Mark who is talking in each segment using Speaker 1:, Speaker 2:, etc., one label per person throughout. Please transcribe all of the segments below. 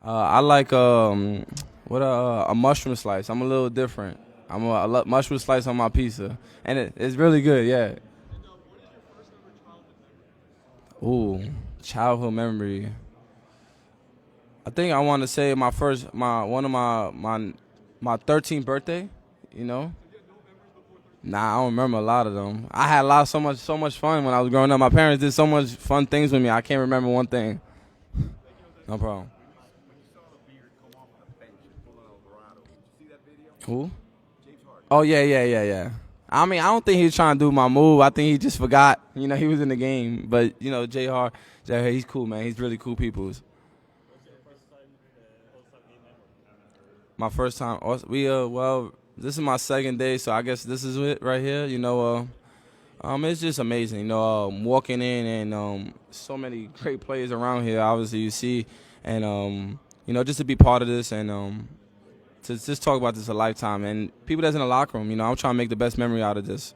Speaker 1: I like what a mushroom slice. I'm a little different. I love mushroom slice on my pizza, and it's really good. Yeah. Ooh, childhood memory. I think I want to say my one of my 13th birthday. You know. Nah, I don't remember a lot of them. I had a lot, so much fun when I was growing up. My parents did so much fun things with me. I can't remember one thing. No problem. Who? Oh yeah, yeah, yeah, yeah. I mean, I don't think he was trying to do my move. I think he just forgot. He was in the game. But Jay Hart, he's cool, man. He's really cool people. My first time. Well, this is my second day, so I guess this is it right here. It's just amazing. Walking in and so many great players around here. Obviously, you see, and just to be part of this and to just talk about this a lifetime and people that's in the locker room. I'm trying to make the best memory out of this.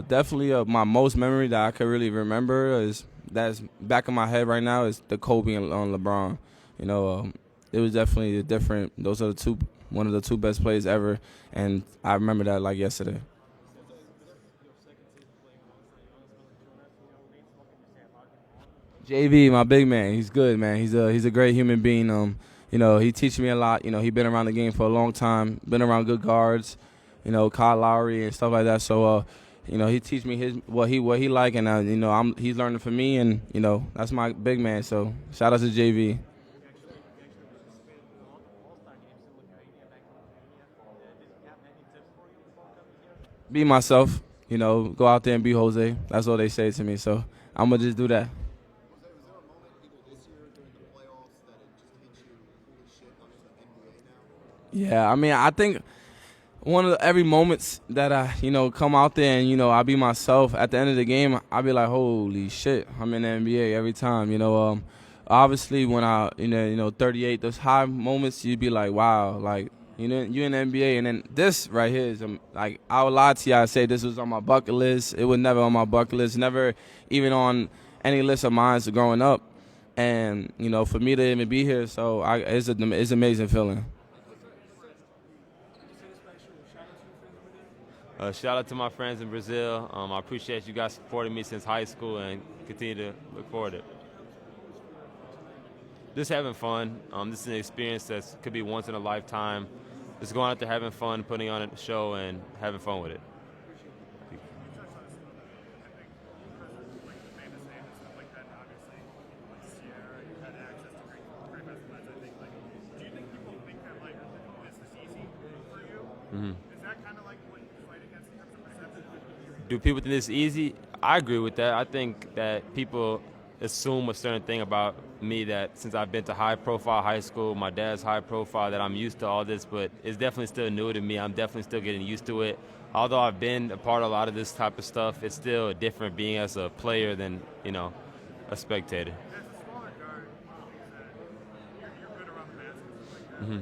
Speaker 1: Definitely, my most memory that I could really remember is that's back in my head right now is the Kobe and LeBron. You know, it was definitely a different. Those are the two, one of the two best plays ever, and I remember that like yesterday. JV, my big man, he's good, man. He's a great human being. He teaches me a lot. He been around the game for a long time, been around good guards, Kyle Lowry and stuff like that. So, he teach me his what he like, and he's learning from me, and that's my big man. So, shout out to JV. Be myself. Go out there and be Jose. That's what they say to me. So, I'm gonna just do that. Yeah, I mean, I think one of every moments that I come out there and I be myself at the end of the game, I be like, holy shit, I'm in the NBA every time. Obviously when I 38, those high moments you'd be like, wow, like you in the NBA, and then this right here is like I would lie to you, I say this was on my bucket list. It was never on my bucket list, never even on any list of mine growing up, and for me to even be here, so it's an amazing feeling.
Speaker 2: Shout out to my friends in Brazil. I appreciate you guys supporting me since high school and continue to look forward to it. Just having fun. This is an experience that could be once in a lifetime. Just going out there having fun, putting on a show, and having fun with it. hmm Do people think this is easy? I agree with that. I think that people assume a certain thing about me that since I've been to high profile high school, my dad's high profile, that I'm used to all this, but it's definitely still new to me. I'm definitely still getting used to it. Although I've been a part of a lot of this type of stuff, it's still different being as a player than, a spectator. hmm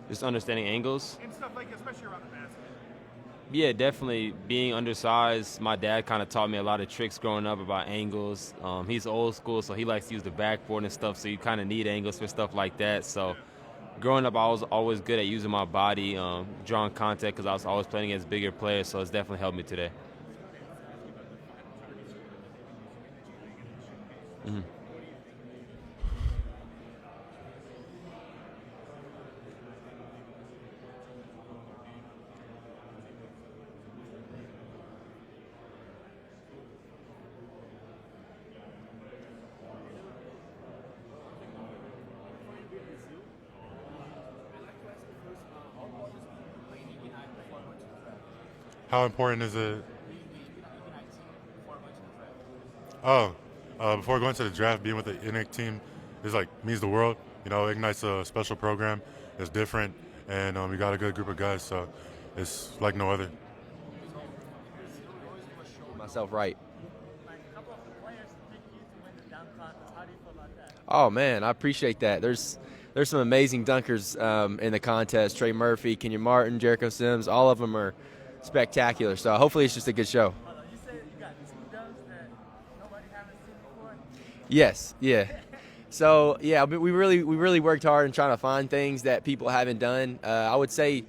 Speaker 2: Just understanding angles. Yeah, definitely being undersized. My dad kind of taught me a lot of tricks growing up about angles. He's old school, so he likes to use the backboard and stuff. So you kind of need angles for stuff like that. So growing up, I was always good at using my body, drawing contact because I was always playing against bigger players. So it's definitely helped me today. hmm
Speaker 3: How important is it? Oh, before going to the draft, being with the INIC team is like means the world. Ignite's a special program. It's different, and we got a good group of guys, so it's like no other.
Speaker 4: Myself right. Oh man, I appreciate that. There's there's some amazing dunkers in the contest. Trey Murphy, Kenyon Martin, Jericho Sims, all of them are spectacular. So hopefully it's just a good show.
Speaker 5: You said you got 2 dunks that nobody haven't seen before?
Speaker 4: Yes, yeah. So yeah, we really worked hard in trying to find things that people haven't done. I would say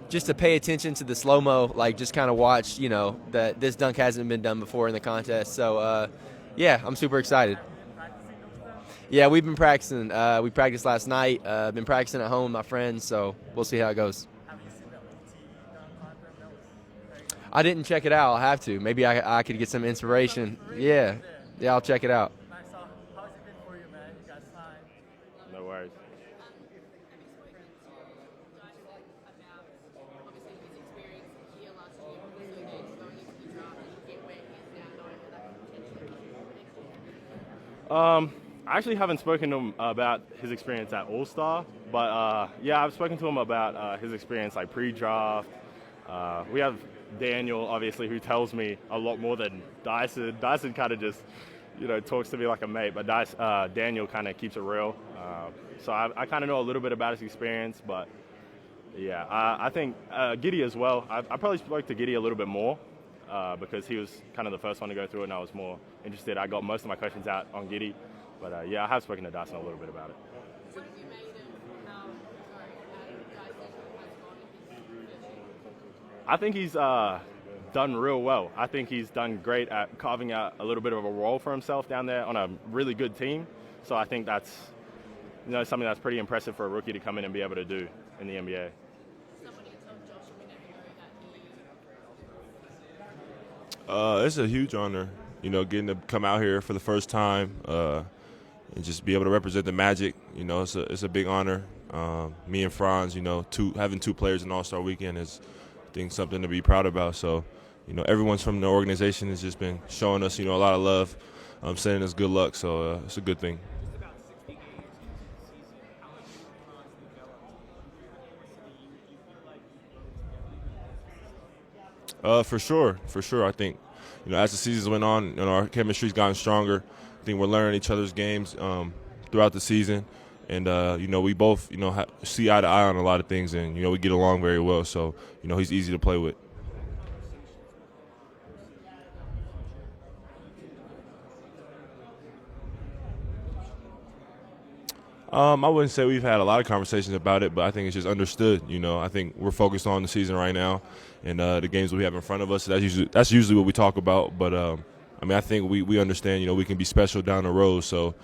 Speaker 4: just to pay attention to the slow-mo, like just kind of watch, that this dunk hasn't been done before in the contest. So yeah, I'm super excited. Yeah, we've been practicing. We practiced last night. Been practicing at home with my friends, so we'll see how it goes. I didn't check it out. I'll have to. Maybe I could get some inspiration. Yeah, I'll check it out.
Speaker 5: How's it been for you, man? You got signed.
Speaker 2: No worries. I actually haven't spoken to him about his experience at All-Star, but yeah, I've spoken to him about his experience like pre-draft. We have Daniel, obviously, who tells me a lot more than Dyson. Dyson kind of just, talks to me like a mate, but Daniel kind of keeps it real. So I kind of know a little bit about his experience, but yeah, I think Giddey as well. I probably spoke to Giddey a little bit more because he was kind of the first one to go through it, and I was more interested. I got most of my questions out on Giddey, but yeah, I have spoken to Dyson a little bit about it.
Speaker 6: What have you made of how Dyson has gone in his position?
Speaker 2: I think he's done real well. I think he's done great at carving out a little bit of a role for himself down there on a really good team. So I think that's something that's pretty impressive for a rookie to come in and be able to do in the NBA.
Speaker 6: Somebody told Josh Minero that
Speaker 7: It's a huge honor, getting to come out here for the first time and just be able to represent the Magic. It's a big honor. Me and Franz, having 2 players in All-Star Weekend is, I think, something to be proud about. So, everyone's from the organization has just been showing us, a lot of love, sending us good luck. So it's a good thing. For sure. I think, as the seasons went on, our chemistry's gotten stronger. I think we're learning each other's games throughout the season, and we both see eye to eye on a lot of things, and we get along very well. So he's easy to play with. I wouldn't say we've had a lot of conversations about it, but I think it's just understood. I think we're focused on the season right now and the games we have in front of us. That's usually what we talk about. But I think we understand. We can be special down the road. So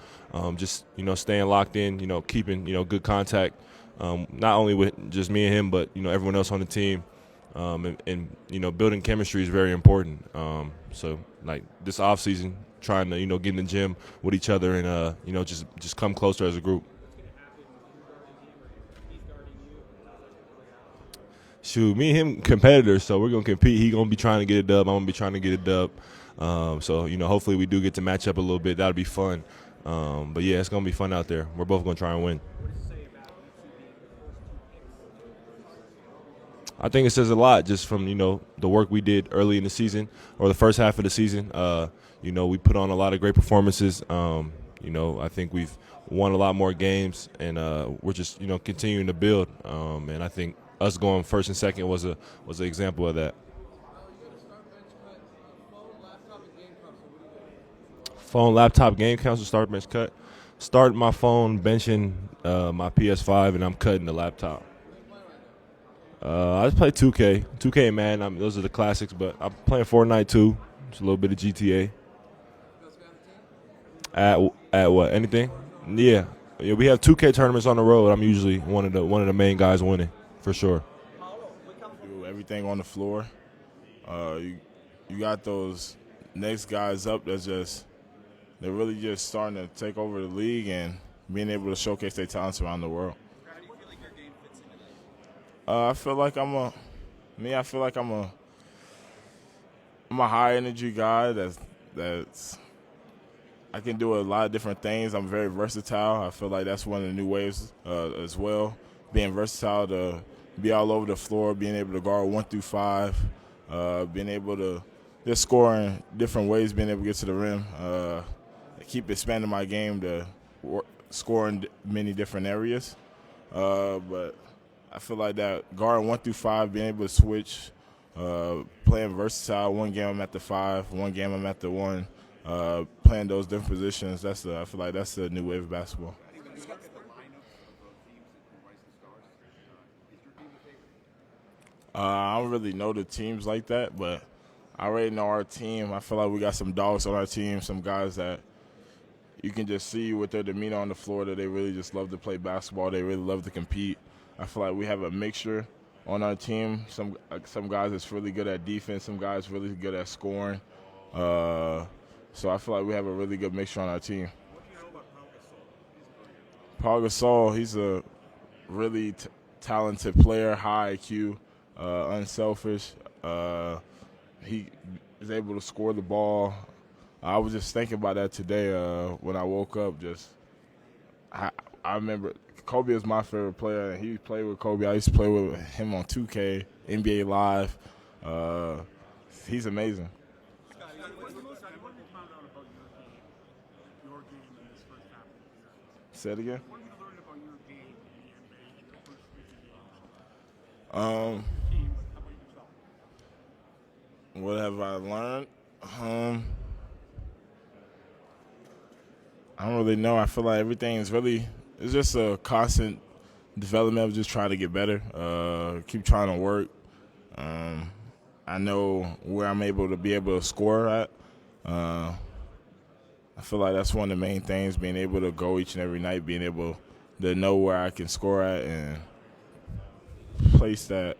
Speaker 7: just staying locked in. Keeping good contact, not only with just me and him, but everyone else on the team. And building chemistry is very important. So like this off season, trying to get in the gym with each other and just come closer as a group. Shoot, me and him competitors, so we're gonna compete. He's gonna be trying to get a dub. I'm gonna be trying to get a dub. So hopefully we do get to match up a little bit. That'll be fun. But yeah, it's gonna be fun out there. We're both gonna try and win. I think it says a lot just from the work we did early in the season or the first half of the season. We put on a lot of great performances. I think we've won a lot more games, and we're just continuing to build. And I think us going first and second was an example of that. Phone, laptop, game console, start, bench, cut. Start my phone, benching my PS5, and I'm cutting the laptop. I just play 2K. 2K, man. Those are the classics, but I'm playing Fortnite too. Just a little bit of GTA. At what? Anything? Yeah. We have 2K tournaments on the road. I'm usually one of the main guys winning, for sure.
Speaker 8: Do everything on the floor. You got those next guys up they're really just starting to take over the league and being able to showcase their talents around the world.
Speaker 5: How do you feel like your game fits into
Speaker 8: I
Speaker 5: that?
Speaker 8: feel like I'm a high energy guy that's I can do a lot of different things. I'm very versatile. I feel like that's one of the new ways as well. Being versatile to be all over the floor, being able to guard 1 through 5, being able to just score in different ways, being able to get to the rim, keep expanding my game to score in many different areas. But I feel like that guard 1 through 5, being able to switch, playing versatile. One game I'm at the 5, one game I'm at the 1, playing those different positions. I feel like that's the new wave of basketball. I don't really know the teams like that, but I already know our team. I feel like we got some dogs on our team, some guys that you can just see with their demeanor on the floor that they really just love to play basketball. They really love to compete. I feel like we have a mixture on our team. Some guys that's really good at defense, some guys really good at scoring. So I feel like we have a really good mixture on our team. Paul Gasol, he's a really talented player, high IQ, unselfish. He is able to score the ball. I was just thinking about that today when I woke up. I remember Kobe was my favorite player, and he played with Kobe. I used to play with him on 2K, NBA Live. He's amazing. Say it again.
Speaker 5: What have you learned about your game in the NBA in the first week of the year? Teams, how about yourself?
Speaker 8: What have I learned? I don't really know. I feel like everything is it's just a constant development of just trying to get better, keep trying to work. I know where I'm able to score at. I feel like that's one of the main things, being able to go each and every night, being able to know where I can score at and place that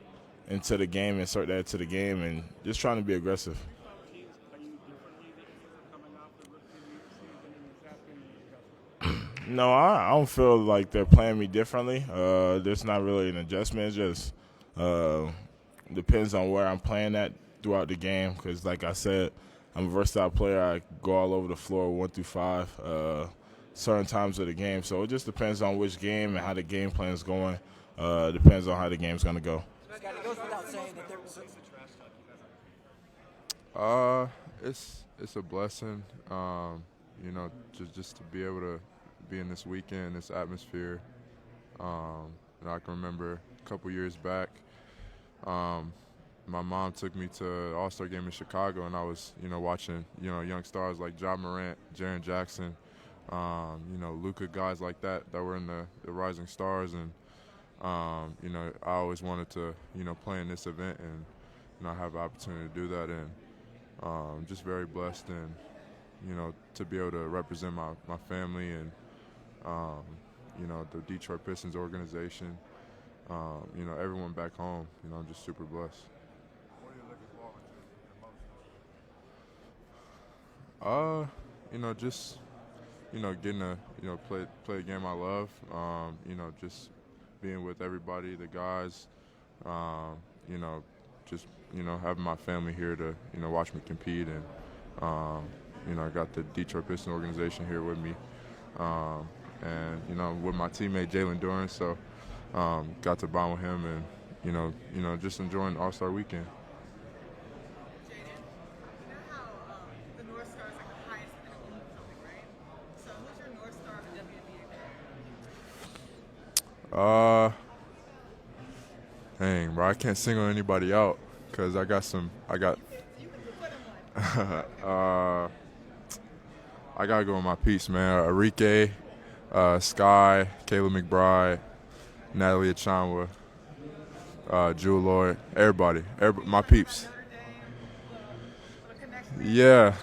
Speaker 8: into the game, insert that to the game, and just trying to be aggressive. No, I don't feel like they're playing me differently. There's not really an adjustment. It just depends on where I'm playing at throughout the game, because like I said, I'm a versatile player. I go all over the floor 1 through 5 certain times of the game. So it just depends on which game and how the game plan is going. Depends on how the game's going to go.
Speaker 9: It goes without saying that there was
Speaker 10: it's a blessing, you know, just to be able to be in this weekend, this atmosphere. And I can remember a couple years back, my mom took me to an All-Star game in Chicago, and I was, you know, watching, you know, young stars like Ja Morant, Jaren Jackson, you know, Luka, guys like that were in the Rising Stars, and you know, I always wanted to, you know, play in this event, and you know, I have the opportunity to do that, and just very blessed, and you know, to be able to represent my family and you know, the Detroit Pistons organization, you know, everyone back home. You know, I'm just super blessed. You know, just, you know, getting to, you know, play a game I love. You know, just being with everybody, the guys. You know, just, you know, having my family here to, you know, watch me compete, and you know, I got the Detroit Pistons organization here with me, and you know, with my teammate Jalen Duren, so got to bond with him, and you know, just enjoying All-Star Weekend. Dang, bro, I can't single anybody out because I got I gotta go with my peeps, man. Arike, Sky, Kayla McBride, Natalie Achanwa, Jewel Lloyd, everybody, my peeps. Yeah,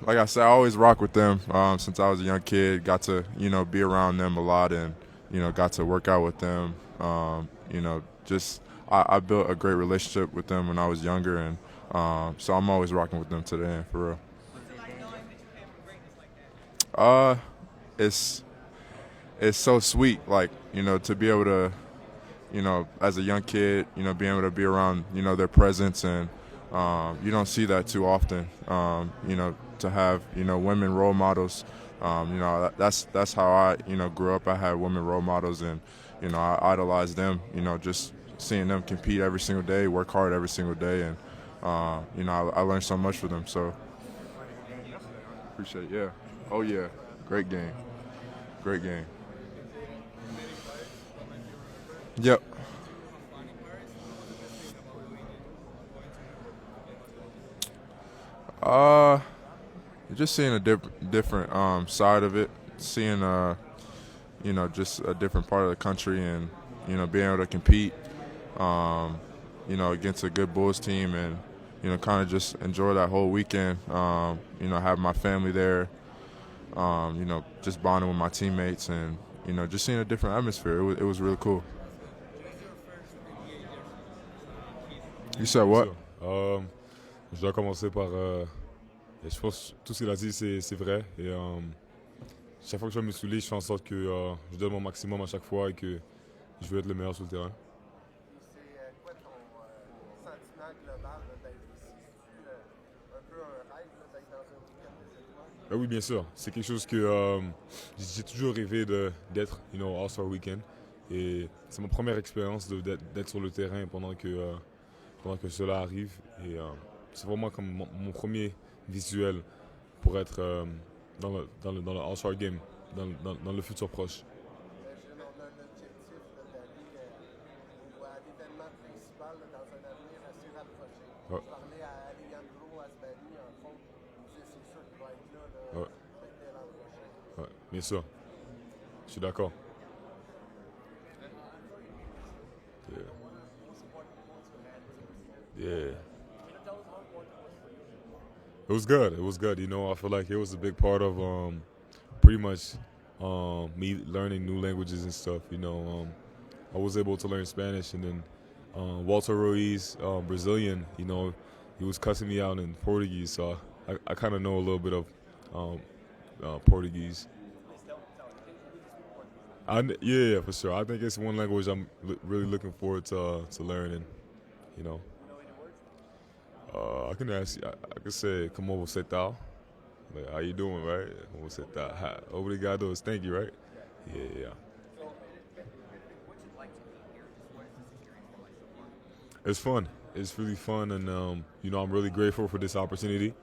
Speaker 10: like I said, I always rock with them since I was a young kid. Got to, you know, be around them a lot, and you know, got to work out with them. You know, just I built a great relationship with them when I was younger, and so I'm always rocking with them to the end, for real. It's so sweet, like, you know, to be able to, you know, as a young kid, you know, being able to be around, you know, their presence, and you don't see that too often. You know, to have, you know, women role models. You know, that's how I, you know, grew up. I had women role models, and you know, I idolized them. You know, just seeing them compete every single day, work hard every single day, and you know, I learned so much from them. So appreciate it. Yeah. Oh yeah. Great game. Great game. Yep. Just seeing a different side of it, seeing just a different part of the country, and being able to compete, against a good Bulls team, and kind of just enjoy that whole weekend. Having my family there, just bonding with my teammates, and just seeing a different atmosphere. It was really cool. You said what?
Speaker 11: Je dois commencer par. Je pense que tout ce qu'il a dit, c'est vrai. Et chaque fois que je vais me saouler, je fais en sorte que je donne mon maximum à chaque fois et que je veux être le meilleur sur le terrain.
Speaker 12: C'est quoi ton sentiment global d'être ici? C'est un peu un rêve d'être dans un week-end des étoiles?
Speaker 11: Oui, bien sûr. C'est quelque chose que j'ai toujours rêvé d'être, All-Star Weekend. Et c'est ma première expérience d'être sur le terrain pendant que cela arrive. Et c'est vraiment comme mon premier visuel pour être dans le All-Star Game, dans le futur proche.
Speaker 12: On a un objectif d'aller à l'événement principal dans un avenir assez rapproché.
Speaker 11: Ouais.
Speaker 12: Je parlais à Alejandro Asbani, en fond, il disait c'est sûr qu'il va être là,
Speaker 11: Ouais.
Speaker 12: dès l'an prochain.
Speaker 11: Ouais, bien sûr. Je suis d'accord. Yeah. It was good. It was good. I feel like it was a big part of pretty much me learning new languages and stuff. I was able to learn Spanish, and then Walter Ruiz, Brazilian, he was cussing me out in Portuguese, so I kind of know a little bit of Portuguese. Yeah, for sure. I think it's one language I'm really looking forward to learning. I can ask you. I can say, "Como você tá?" Like, how you doing, right? Como você tá? Obrigado is thank you, right? Yeah. It's fun. It's really fun, and I'm really grateful for this opportunity.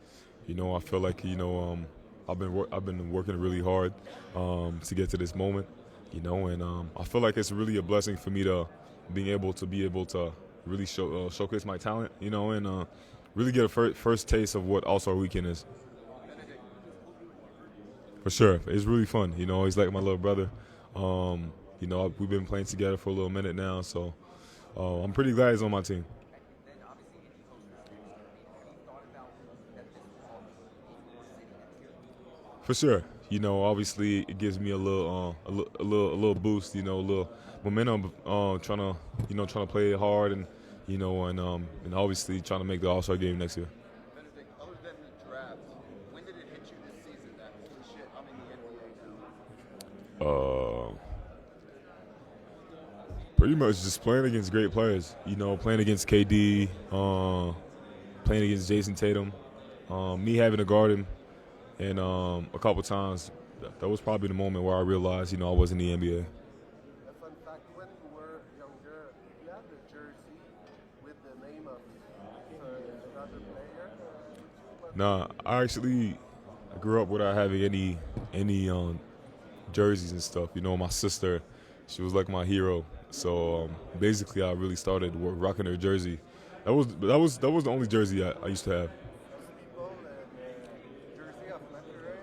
Speaker 11: I feel like I've been working really hard to get to this moment. And I feel like it's really a blessing for me to be able to really showcase my talent. And really get a first taste of what All-Star Weekend is. For sure. It's really fun. He's like my little brother. We've been playing together for a little minute now, so I'm pretty glad he's on my team. For sure. Obviously it gives me a little boost, a little momentum, trying to play hard, and and obviously trying to make the All-Star game next year.
Speaker 12: Benedict, other than the draft, when did it hit you this season that, holy shit, I'm in the NBA now?
Speaker 11: Pretty much just playing against great players. Playing against KD, playing against Jason Tatum, me having to guard him, and a couple times. That was probably the moment where I realized, I was in the NBA.
Speaker 12: A fun fact, when you were younger, you had the jersey with the name of another player?
Speaker 11: Nah, I grew up without having any jerseys and stuff. My sister, she was like my hero. So basically, I really started rocking her jersey. That was the only jersey I used to have.
Speaker 12: Jersey of Monterey,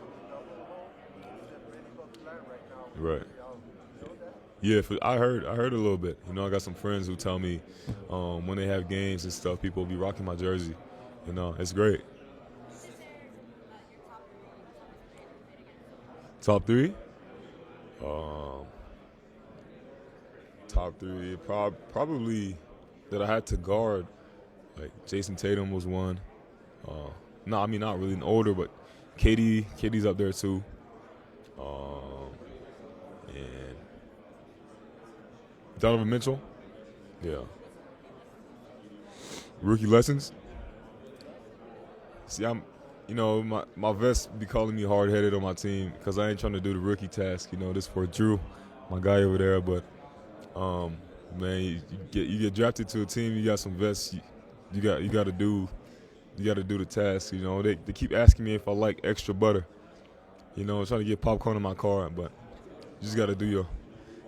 Speaker 12: really popular right now.
Speaker 11: Right. Yeah, I heard a little bit. I got some friends who tell me when they have games and stuff, people will be rocking my jersey. It's great. Top three? Top three, probably that I had to guard. Like Jason Tatum was one. No, I mean not really in order, but KD's up there too. And Donovan Mitchell, yeah. Rookie lessons. See, my vets be calling me hard-headed on my team because I ain't trying to do the rookie task. This for Drew, my guy over there. But man, you get drafted to a team. You got some vets. You got to do the task. They keep asking me if I like extra butter. Trying to get popcorn in my car, but you just got to do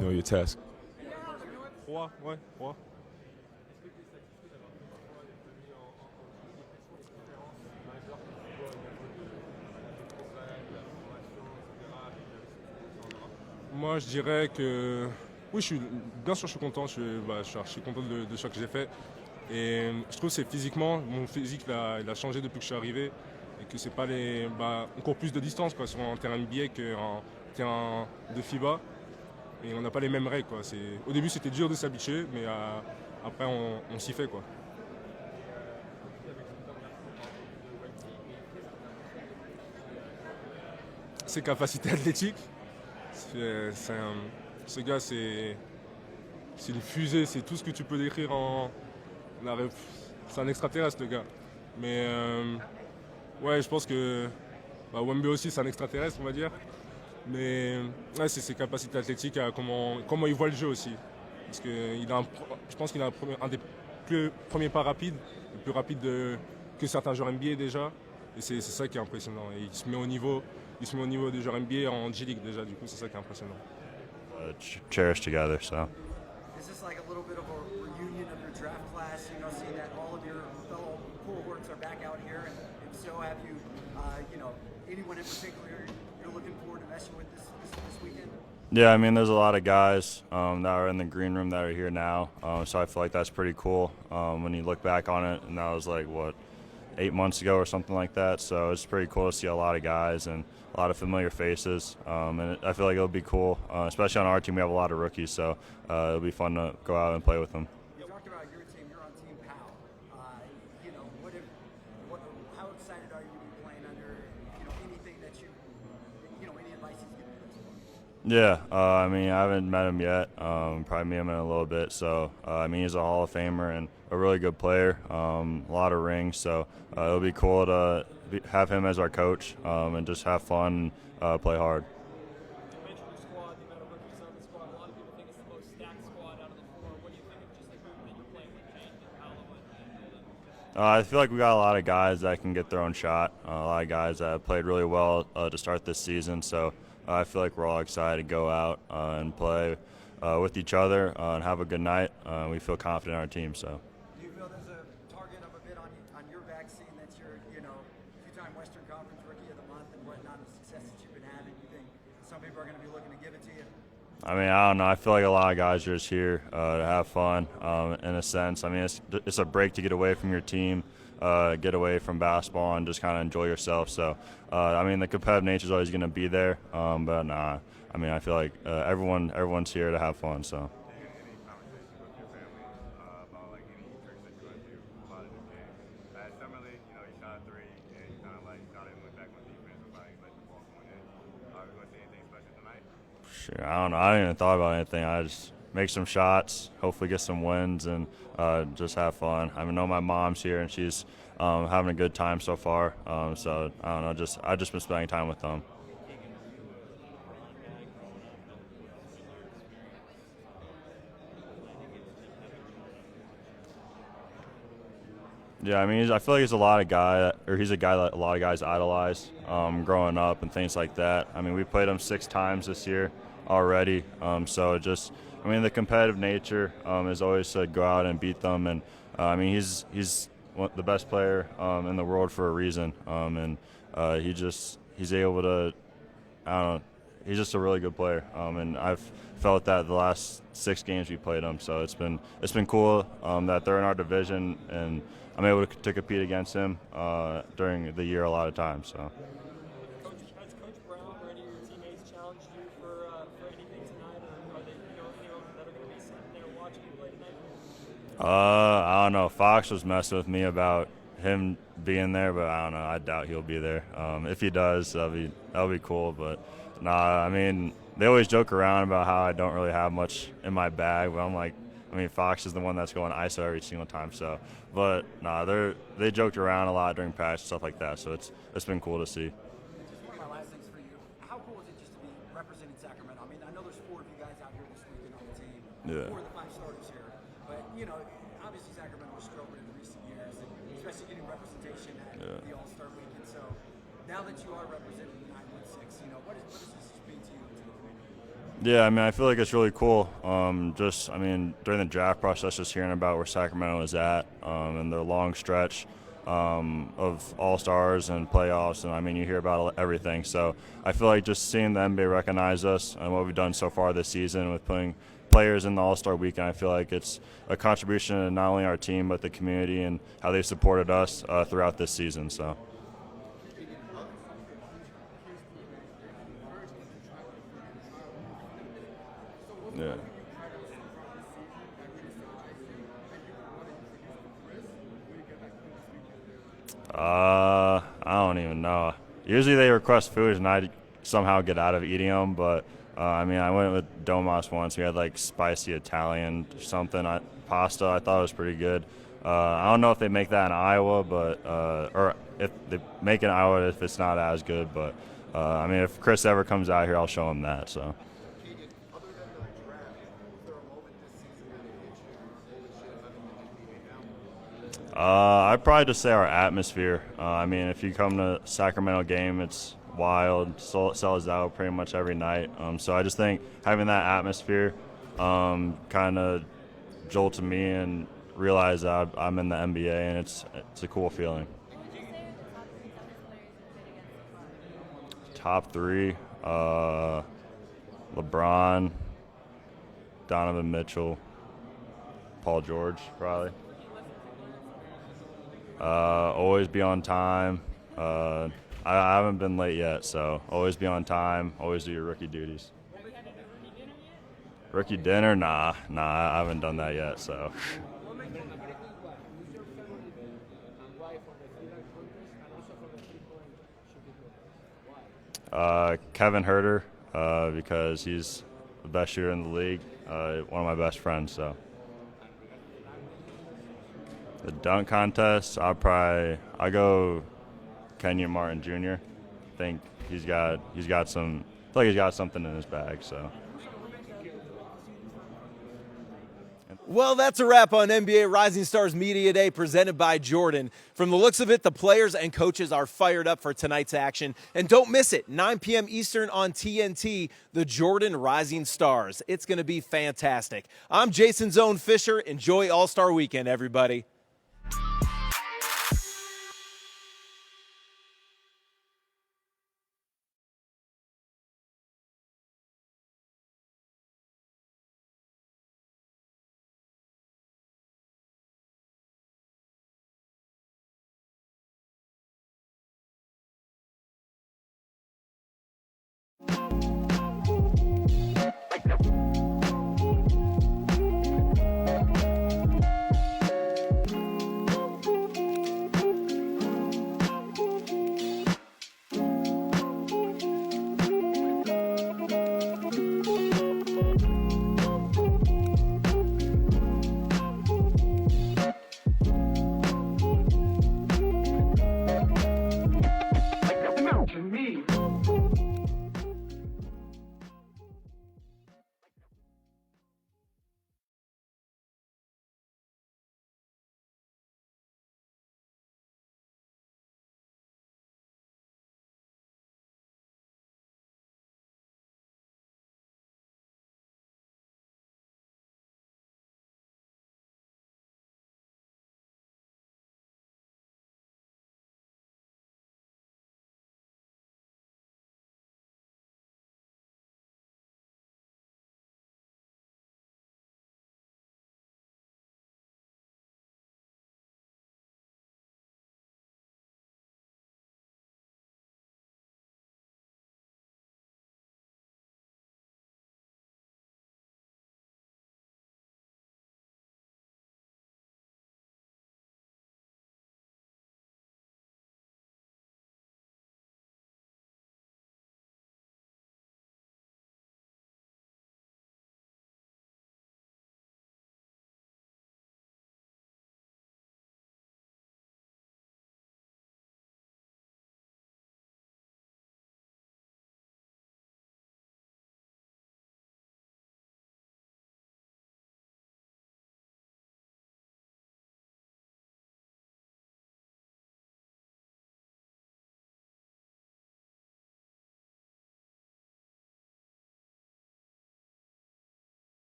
Speaker 11: your task.
Speaker 13: 3, ouais, 3. Moi, je dirais que oui, bien sûr, je suis content. Je suis content de ce que j'ai fait. Et je trouve que c'est physiquement, mon physique il a changé depuis que je suis arrivé. Et que c'est pas on court plus de distance quoi, sur un terrain NBA qu'un terrain de FIBA. Et on n'a pas les mêmes règles. Quoi. Au début, c'était dur de s'habituer, mais après, on s'y fait. Quoi. Ses capacités athlétiques. Ce gars, c'est une fusée, c'est tout ce que tu peux décrire c'est un extraterrestre, le gars. Mais ouais, je pense que Wemby aussi, c'est un extraterrestre, on va dire. Mais ouais, c'est ses capacités athlétiques, comment il voit le jeu aussi. Parce que je pense qu'il a un des premiers pas rapides, le plus rapide que certains joueurs NBA déjà. Et c'est ça qui est impressionnant. Et il se met au niveau des joueurs NBA en G-League déjà, du coup c'est ça qui est impressionnant.
Speaker 14: Cherish together, so.
Speaker 9: Is this like a little bit of a reunion of your draft class? You know, seeing that all of your fellow cohorts are back out here, and if so, have you, anyone in particular you're looking forward to messing with this weekend?
Speaker 14: Yeah, I mean, there's a lot of guys that are in the green room that are here now, so I feel like that's pretty cool when you look back on it, and that was like, 8 months ago or something like that, so it's pretty cool to see a lot of guys and a lot of familiar faces, and I feel like it'll be cool, especially on our team. We have a lot of rookies, so it'll be fun to go out and play with them.
Speaker 9: You talked about your team. You're on Team Powell. How excited are you to be playing under, anything that any advice he's given you?
Speaker 14: Yeah, I mean, I haven't met him yet. Probably meet him in a little bit. So, I mean, he's a Hall of Famer and a really good player. A lot of rings, so it'll be cool to have him as our coach and just have fun and play hard.
Speaker 6: You mentioned your squad, the amount of rookies on the squad. A lot of people think it's the most stacked squad out of the four. What do you think of just the group that you're playing with, Jane and Paolo and Golden?
Speaker 14: I feel like we got a lot of guys that can get their own shot. A lot of guys that have played really well to start this season. So I feel like we're all excited to go out and play with each other and have a good night. We feel confident in our team. So.
Speaker 9: Do you feel there's a target of a bit on your back, seeing that you're, two-time Western Conference Rookie of the Month and whatnot, the success that you've been having? You think some people are going to be looking to give it to you?
Speaker 14: I mean, I don't know. I feel like a lot of guys are just here to have fun, in a sense. I mean, it's a break to get away from your team, get away from basketball, and just kind of enjoy yourself. So, I mean, the competitive nature is always going to be there, but nah. I mean, I feel like everyone's here to have fun. So. Sure, I don't know. I didn't even thought about anything. I just make some shots, hopefully get some wins, and just have fun. I know my mom's here, and she's having a good time so far. So I don't know. I've just been spending time with them. Yeah, I mean, I feel like he's a guy that a lot of guys idolize growing up and things like that. I mean, we played him 6 times this year already. So the competitive nature is always to go out and beat them. And I mean, he's the best player in the world for a reason. He's able to, I don't know, he's just a really good player. And I've felt that the last 6 games we played them. So it's been cool that they're in our division, and I'm able to compete against him during the year a lot of times. So.
Speaker 6: Has Coach Brown or any of your teammates challenged you for anything tonight, or are they, any of them that are going to be sitting there watching you play tonight?
Speaker 14: I don't know. Fox was messing with me about him being there, but I don't know. I doubt he'll be there. If he does, that'll be cool. But nah, I mean, they always joke around about how I don't really have much in my bag, but I'm like, I mean, Fox is the one that's going ISO every single time. So, but nah, they joked around a lot during practice, stuff like that. So it's been cool to see.
Speaker 9: Just one of my last things for you. How cool is it just to be representing Sacramento? I mean, I know there's 4 of you guys out here this weekend on the team.
Speaker 14: Yeah.
Speaker 9: 4 of the 5 starters here. But, obviously Sacramento was struggling in the recent years, and especially getting representation at the All-Star weekend. So now that you are representing the 916, what does this mean to you and to the community?
Speaker 14: Yeah, I mean, I feel like it's really cool. During the draft process, just hearing about where Sacramento is at and their long stretch of All-Stars and playoffs, and I mean, you hear about everything. So I feel like just seeing the NBA recognize us and what we've done so far this season with putting players in the All-Star weekend, I feel like it's a contribution to not only our team but the community and how they've supported us throughout this season. So. Yeah. I don't even know. Usually they request food and I somehow get out of eating them, but I went with Domas once. We had like spicy Italian or something, pasta. I thought it was pretty good. I don't know if they make that in Iowa, but or if they make it in Iowa, if it's not as good. But if Chris ever comes out here, I'll show him that. So. I'd probably just say our atmosphere. If you come to Sacramento game, it's wild, sells out pretty much every night. So I just think having that atmosphere kind of jolted me and realized that I'm in the NBA, and it's a cool feeling. Top three, LeBron, Donovan Mitchell, Paul George, probably. Always be on time. I haven't been late yet, so always be on time. Always do your rookie duties. Rookie dinner? Nah, I haven't done that yet, so. Kevin Huerter, because he's the best shooter in the league, one of my best friends, so. The dunk contest, I go Kenyon Martin Jr. I think he's got some. I feel like he's got something in his bag. So.
Speaker 15: Well, that's a wrap on NBA Rising Stars Media Day presented by Jordan. From the looks of it, the players and coaches are fired up for tonight's action. And don't miss it, 9 p.m. Eastern on TNT, the Jordan Rising Stars. It's going to be fantastic. I'm Jason Zone Fisher. Enjoy All-Star Weekend, everybody.